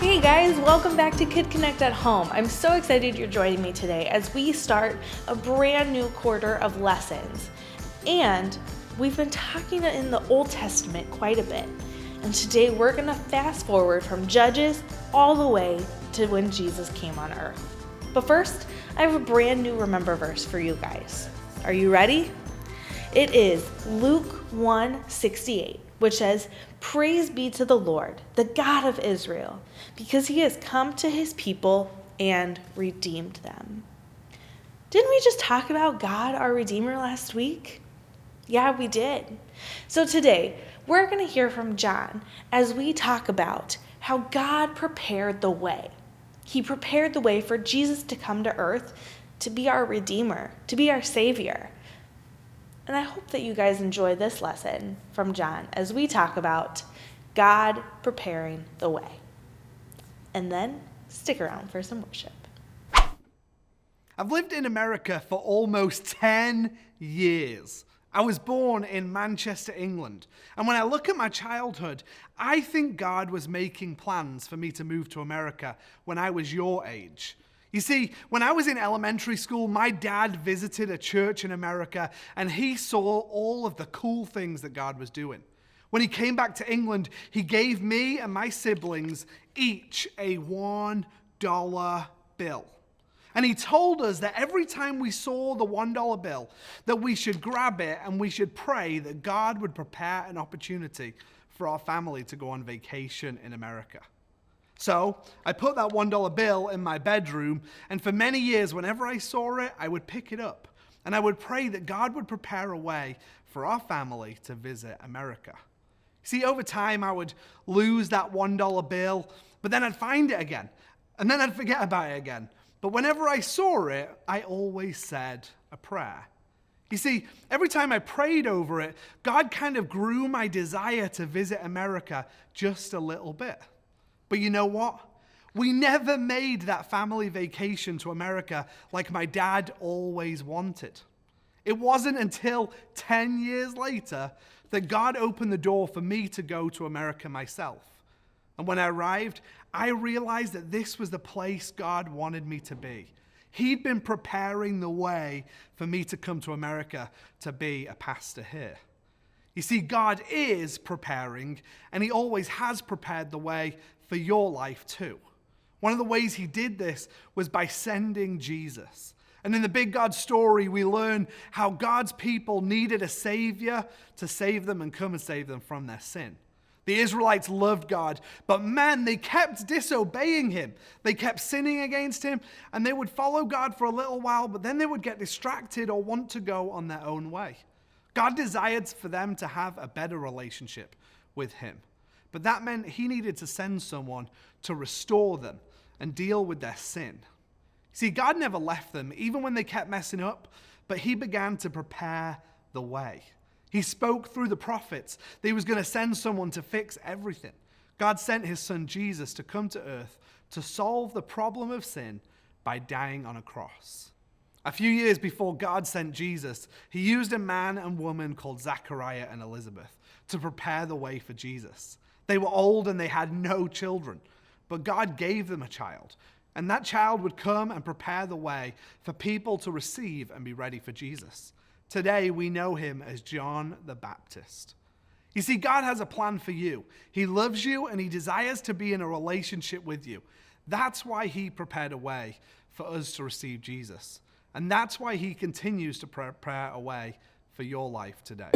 Hey guys, welcome back to Kid Connect at Home. I'm so excited you're joining me today as we start a brand new quarter of lessons. And we've been talking in the Old Testament quite a bit. And today we're going to fast forward from Judges all the way to when Jesus came on earth. But first, I have a brand new remember verse for you guys. Are you ready? It is Luke 1:68, which says, "Praise be to the Lord, the God of Israel, because he has come to his people and redeemed them." Didn't we just talk about God, our Redeemer, last week? Yeah, we did. So today, we're going to hear from John as we talk about how God prepared the way. He prepared the way for Jesus to come to earth, to be our Redeemer, to be our Savior. And I hope that you guys enjoy this lesson from John as we talk about God preparing the way. And then stick around for some worship. I've lived in America for almost 10 years. I was born in Manchester, England. And when I look at my childhood, I think God was making plans for me to move to America when I was your age. You see, when I was in elementary school, my dad visited a church in America and he saw all of the cool things that God was doing. When he came back to England, he gave me and my siblings each a $1 bill. And he told us that every time we saw the $1 bill, that we should grab it and we should pray that God would prepare an opportunity for our family to go on vacation in America. So I put that $1 bill in my bedroom, and for many years, whenever I saw it, I would pick it up, and I would pray that God would prepare a way for our family to visit America. See, over time, I would lose that $1 bill, but then I'd find it again, and then I'd forget about it again. But whenever I saw it, I always said a prayer. You see, every time I prayed over it, God kind of grew my desire to visit America just a little bit. But you know what? We never made that family vacation to America like my dad always wanted. It wasn't until 10 years later that God opened the door for me to go to America myself. And when I arrived, I realized that this was the place God wanted me to be. He'd been preparing the way for me to come to America to be a pastor here. You see, God is preparing, and he always has prepared the way for your life too. One of the ways he did this was by sending Jesus. And in the Big God story, we learn how God's people needed a savior to save them and come and save them from their sin. The Israelites loved God, but man, they kept disobeying him. They kept sinning against him, and they would follow God for a little while, but then they would get distracted or want to go on their own way. God desired for them to have a better relationship with him, but that meant he needed to send someone to restore them and deal with their sin. See, God never left them, even when they kept messing up, but he began to prepare the way. He spoke through the prophets that he was going to send someone to fix everything. God sent his son Jesus to come to earth to solve the problem of sin by dying on a cross. A few years before God sent Jesus, he used a man and woman called Zachariah and Elizabeth to prepare the way for Jesus. They were old and they had no children, but God gave them a child. And that child would come and prepare the way for people to receive and be ready for Jesus. Today, we know him as John the Baptist. You see, God has a plan for you. He loves you and he desires to be in a relationship with you. That's why he prepared a way for us to receive Jesus. And that's why he continues to prepare a way for your life today.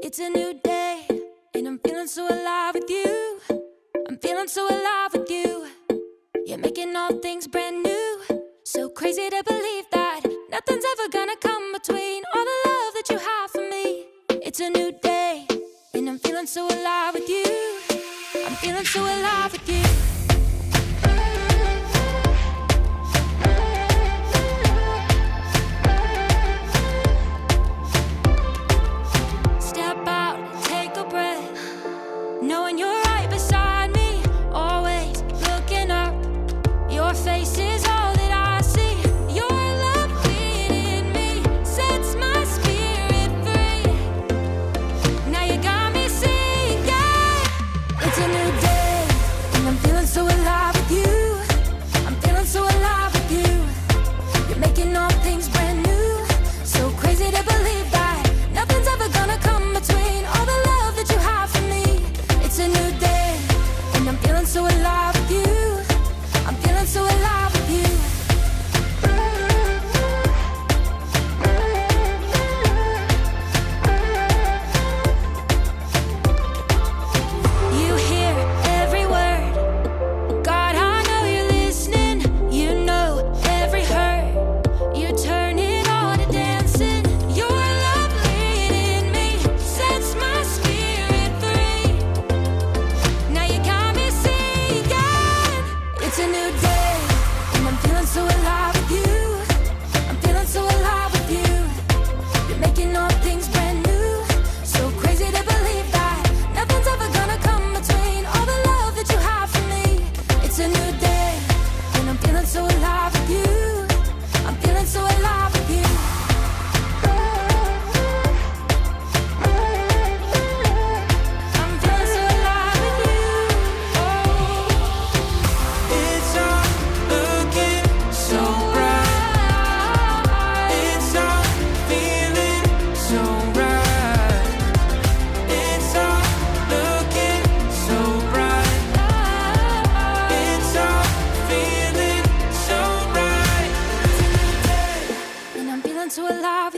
It's a new day, and I'm feeling so alive with you. I'm feeling so alive with you. You're making all things brand new. So crazy to believe that nothing's ever gonna come between all the love that you have for me. It's a new day, and I'm feeling so alive with you. I'm feeling so alive with you. Step out, take a breath, knowing you're right beside me, always looking up. Your face is all that I see. Your love within me sets my spirit.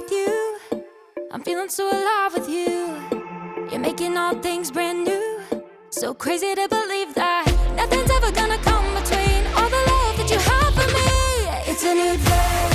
with you. I'm feeling so alive with you. You're making all things brand new. So crazy to believe that nothing's ever gonna come between all the love that you have for me. It's a new day.